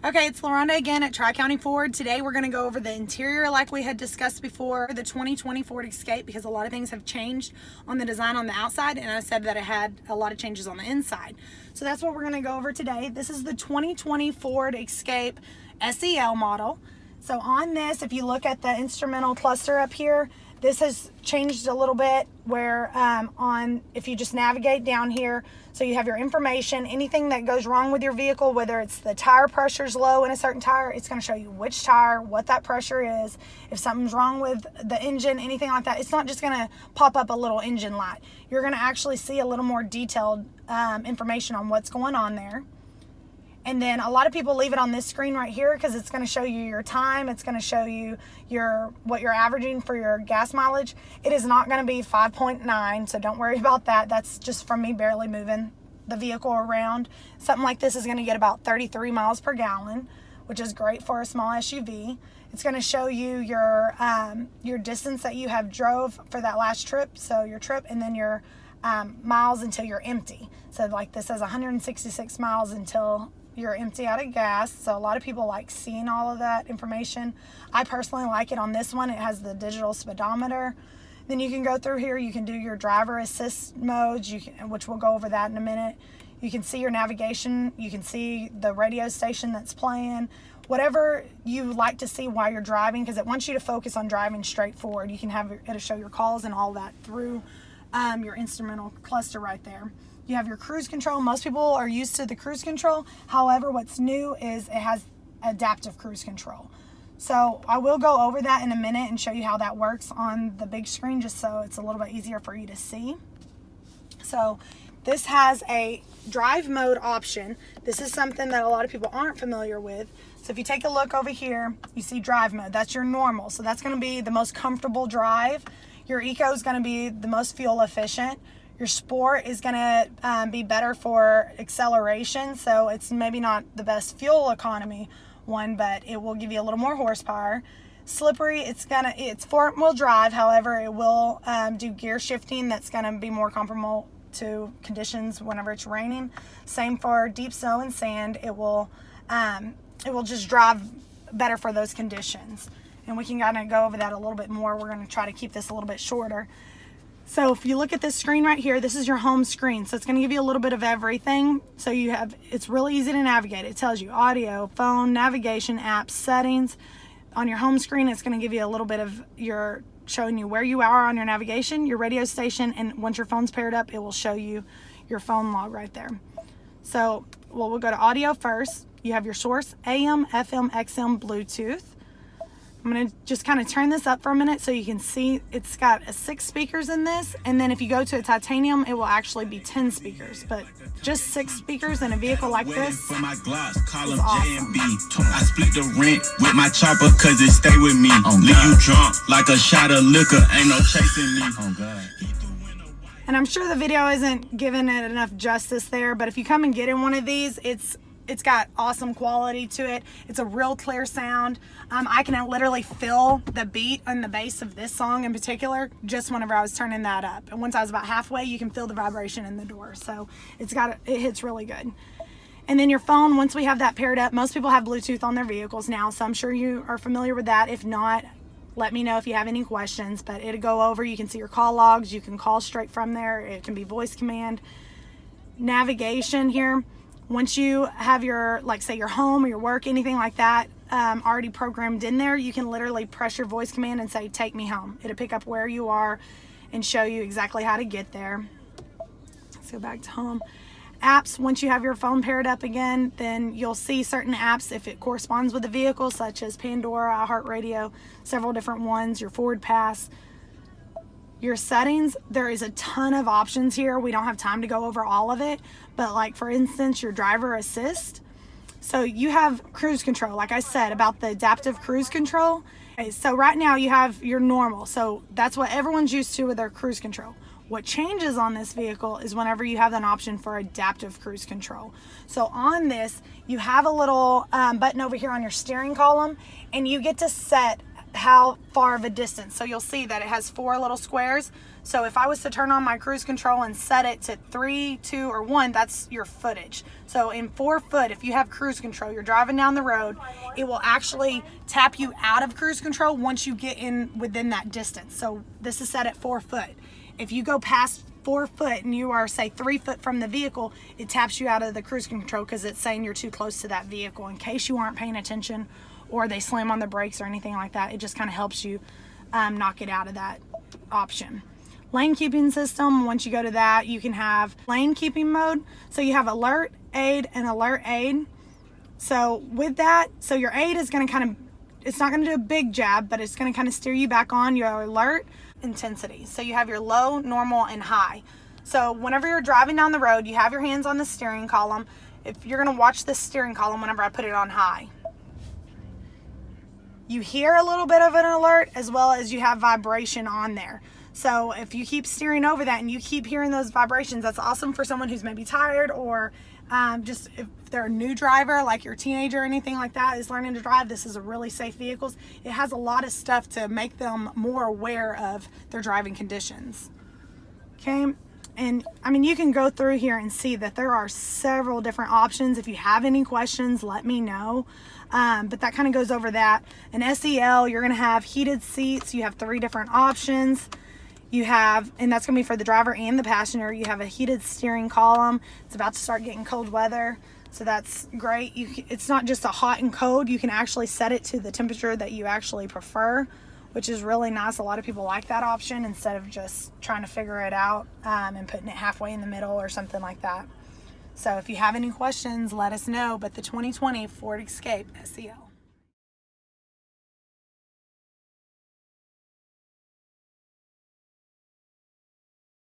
Okay, it's LaRonda again at Tri-County Ford. Today we're going to go over the interior like we had discussed before, the 2020 Ford Escape, because a lot of things have changed on the design on the outside, and I said that it had a lot of changes on the inside. So that's what we're going to go over today. This is the 2020 Ford Escape SEL model. So on this, if you look at the instrumental cluster up here, this has changed a little bit where if you just navigate down here, so you have your information, anything that goes wrong with your vehicle, whether it's the tire pressure's low in a certain tire, it's going to show you which tire, what that pressure is. If something's wrong with the engine, anything like that, it's not just going to pop up a little engine light. You're going to actually see a little more detailed information on what's going on there. And then a lot of people leave it on this screen right here because it's going to show you your time. It's going to show you what you're averaging for your gas mileage. It is not going to be 5.9, so don't worry about that. That's just from me barely moving the vehicle around. Something like this is going to get about 33 miles per gallon, which is great for a small SUV. It's going to show you your distance that you have drove for that last trip, so your trip, and then your miles until you're empty. So like this says 166 miles until you're empty out of gas. So a lot of people like seeing all of that information. I personally like it on this one. It has the digital speedometer. Then you can go through here, you can do your driver assist modes, which we'll go over that in a minute. You can see your navigation, you can see the radio station that's playing, whatever you like to see while you're driving, because it wants you to focus on driving straight forward. You can have it'll show your calls and all that through your instrumental cluster right there. You have your cruise control. Most people are used to the cruise control. However, what's new is it has adaptive cruise control. So I will go over that in a minute and show you how that works on the big screen, just so it's a little bit easier for you to see. So this has a drive mode option. This is something that a lot of people aren't familiar with. So if you take a look over here, you see drive mode. That's your normal. So that's going to be the most comfortable drive. Your eco is going to be the most fuel efficient. Your sport is going to be better for acceleration, so it's maybe not the best fuel economy one, but it will give you a little more horsepower. Slippery, it's four-wheel drive. However, it will do gear shifting that's going to be more comparable to conditions whenever it's raining. Same for deep snow and sand. It will just drive better for those conditions. And we can kind of go over that a little bit more. We're going to try to keep this a little bit shorter. So if you look at this screen right here, this is your home screen. So it's going to give you a little bit of everything. So it's really easy to navigate. It tells you audio, phone, navigation, apps, settings. On your home screen, it's going to give you a little bit of showing you where you are on your navigation, your radio station, and once your phone's paired up, it will show you your phone log right there. So we'll go to audio first. You have your source, AM, FM, XM, Bluetooth. I'm going to just kind of turn this up for a minute so you can see it's got 6 speakers in this, and then if you go to a titanium, it will actually be 10 speakers, but just 6 speakers in a vehicle like this is awesome. I split the rent with my chopper cause it stay with me. Leave you drunk like a shot of liquor, ain't no chasing me. Oh God. And I'm sure the video isn't giving it enough justice there, but if you come and get in one of these, it's got awesome quality to it. It's a real clear sound. I can literally feel the beat and the bass of this song in particular just whenever I was turning that up. And once I was about halfway, you can feel the vibration in the door. So it hits really good. And then your phone, once we have that paired up, most people have Bluetooth on their vehicles now, so I'm sure you are familiar with that. If not, let me know if you have any questions, but it'll go over. You can see your call logs. You can call straight from there. It can be voice command. Navigation here. Once you have your, like say your home or your work, anything like that already programmed in there, you can literally press your voice command and say, take me home. It'll pick up where you are and show you exactly how to get there. Let's go back to home. Apps, once you have your phone paired up again, then you'll see certain apps if it corresponds with the vehicle, such as Pandora, iHeartRadio, several different ones, your Ford Pass. Your settings, there is a ton of options here. We don't have time to go over all of it, but like for instance, your driver assist. So you have cruise control, like I said about the adaptive cruise control. Okay, so right now you have your normal. So that's what everyone's used to with their cruise control. What changes on this vehicle is whenever you have an option for adaptive cruise control. So on this, you have a little button over here on your steering column, and you get to set how far of a distance. So you'll see that it has 4 little squares. So if I was to turn on my cruise control and set it to 3, 2, or 1, that's your footage. So in 4 foot, if you have cruise control, you're driving down the road, it will actually tap you out of cruise control once you get in within that distance. So this is set at 4 foot. If you go past 4 foot and you are, say, 3 foot from the vehicle, it taps you out of the cruise control because it's saying you're too close to that vehicle. In case you aren't paying attention or they slam on the brakes or anything like that, it just kind of helps you knock it out of that option. Lane keeping system, once you go to that, you can have lane keeping mode. So you have alert, aid, and alert aid. So with that, so your aid is going to kind of, it's not going to do a big jab, but it's going to kind of steer you back on your alert intensity. So you have your low, normal, and high. So whenever you're driving down the road, you have your hands on the steering column. If you're going to watch this steering column whenever I put it on high, you hear a little bit of an alert as well as you have vibration on there. So if you keep steering over that and you keep hearing those vibrations, that's awesome for someone who's maybe tired, or just if they're a new driver, like your teenager or anything like that is learning to drive. This is a really safe vehicle. It has a lot of stuff to make them more aware of their driving conditions. Okay. And I mean, you can go through here and see that there are several different options. If you have any questions, let me know. But that kind of goes over that. An SEL, you're going to have heated seats. You have 3 different options. You have, and that's going to be for the driver and the passenger. You have a heated steering column. It's about to start getting cold weather, so that's great. It's not just a hot and cold. You can actually set it to the temperature that you actually prefer, which is really nice. A lot of people like that option instead of just trying to figure it out and putting it halfway in the middle or something like that. So if you have any questions, let us know. But the 2020 Ford Escape SEL.